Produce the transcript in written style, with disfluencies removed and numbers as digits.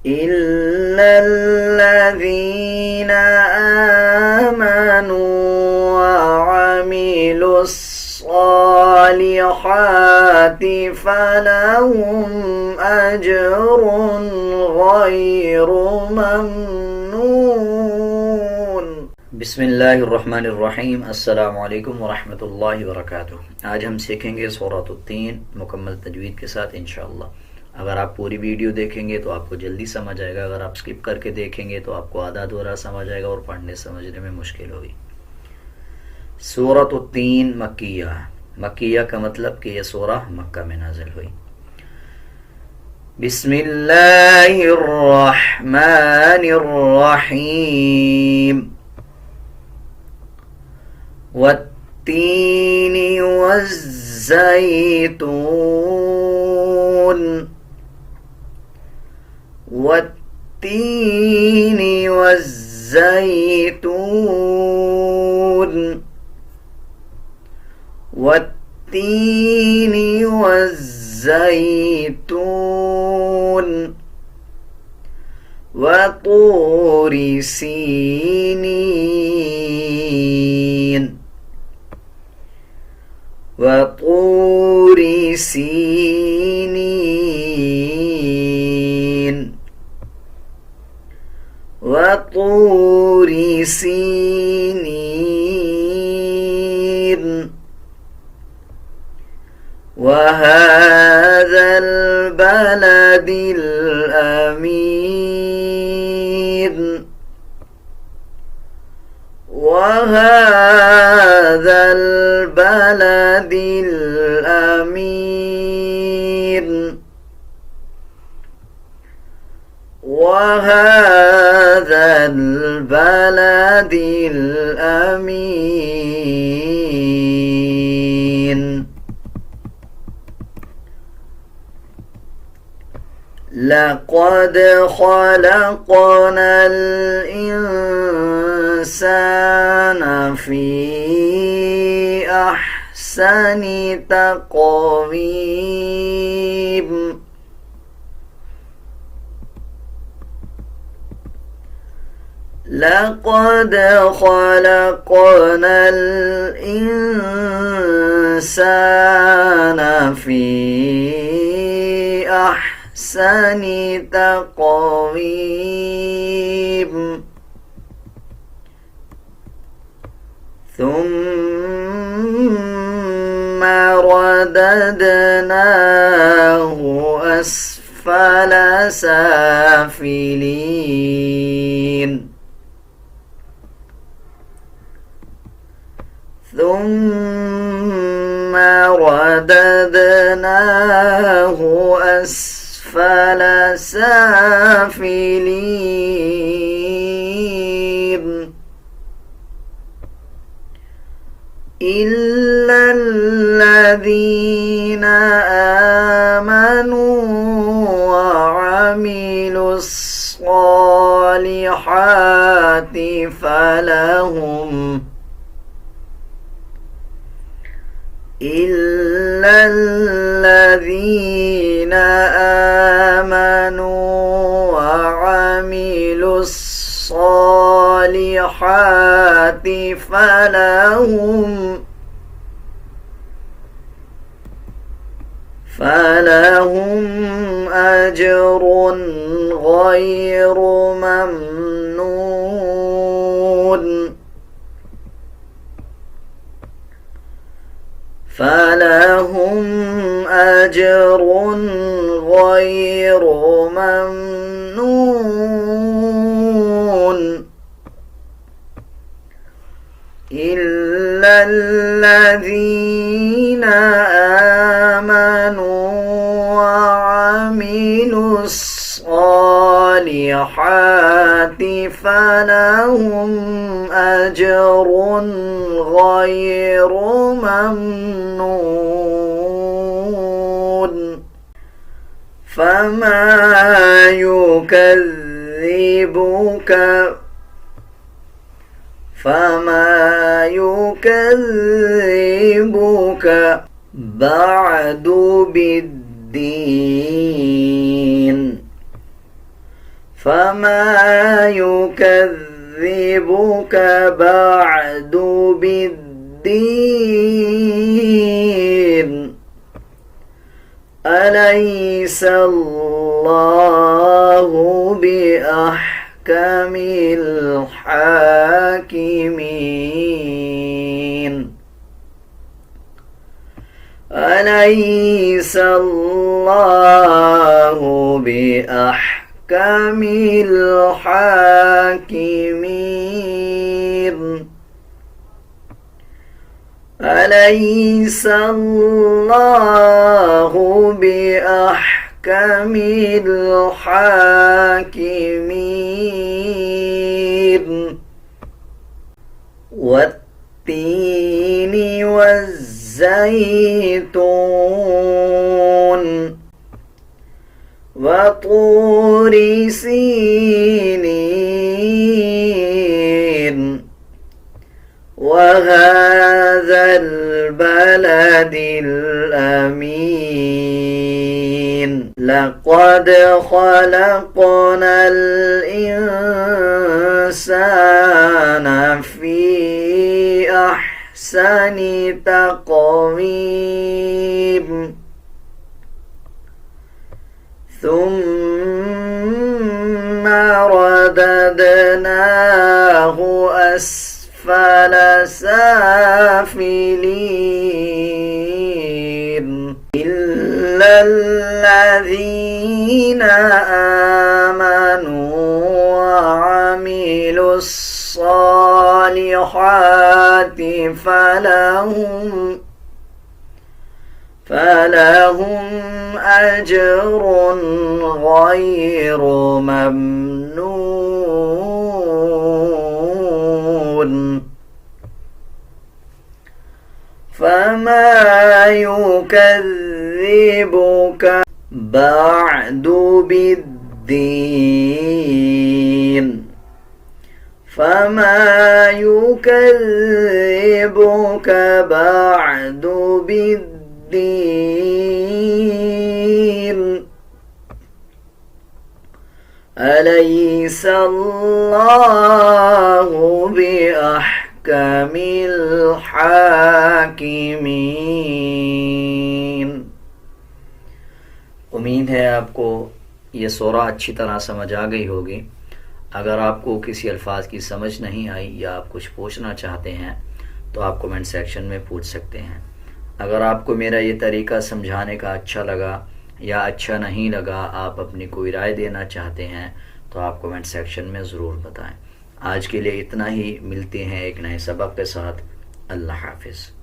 إلا الذين آمنوا وعملوا الصالحات فلهم أجر غير ممنون. بسم الله الرحمن الرحیم. السلام علیکم ورحمۃ اللہ وبرکاتہ. آج ہم سیکھیں گے سورۃ التین مکمل تجوید کے ساتھ انشاءاللہ. اگر آپ پوری ویڈیو دیکھیں گے تو آپ کو جلدی سمجھ آئے گا، اگر آپ سکپ کر کے دیکھیں گے تو آپ کو آدھا دورہ سمجھ آئے گا اور پڑھنے سمجھنے میں مشکل ہوگی. سورۃ التین مکیہ. مکیہ کا مطلب کہ یہ سورہ مکہ میں نازل ہوئی. بسم اللہ الرحمن الرحیم. والتین والزیتون. والتین والزیتون. والتین والزیتون. وطور سینین. وطور سینین. وطور سینین. وهذا البلد الأمين. وهذا البلد الأمين. وهذا البلد الأمين. لقد خلقنا الإنسان في أحسن تقويم. لقد خلقنا الإنسان في أحسن تقويم. ثم رددناه أسفل سافلين. ثم رددناه أسفل سافلين. إلا الذين آمنوا وعملوا الصالحات فلهم إلا الذين آمنوا وعملوا الصالحات فلهم أجر غير ممنون. فلهم أجر غير ممنون. إلا الذين آمنوا وعملوا الصالحات فلهم أجر غير ممنون. فما يكذبك بعد بالدين. فما يكذبك بعد بالدين أليس الله بأحكم الحاكمين أليس الله بأحكم الحاكمين أليس الله بأحكم الحاكمين والتين والزيتون وطور سينين وهذا البلد الأمين لقد خلقنا الإنسان في أحسن تقويم ثم رددناه أسفل سافلين إلا الذين آمنوا وعملوا الصالحات فلهم أجر غير ممنون فما يكذبك بعد بالدين فما يكذبك بعد بالدين أليس الله بأحكم الحاكمين। उम्मीद है आपको ये सूरा अच्छी तरह समझ आ गई होगी। अगर आपको किसी अल्फाज की समझ नहीं आई या आप कुछ पूछना चाहते हैं तो आप कमेंट सेक्शन में पूछ सकते हैं। अगर आपको मेरा ये तरीका समझाने का अच्छा लगा या अच्छा नहीं लगा, आप अपनी कोई राय देना चाहते हैं तो आप कमेंट सेक्शन में ज़रूर बताएं। आज के लिए इतना ही, मिलते हैं एक नए सबक के साथ। अल्लाह हाफिज़।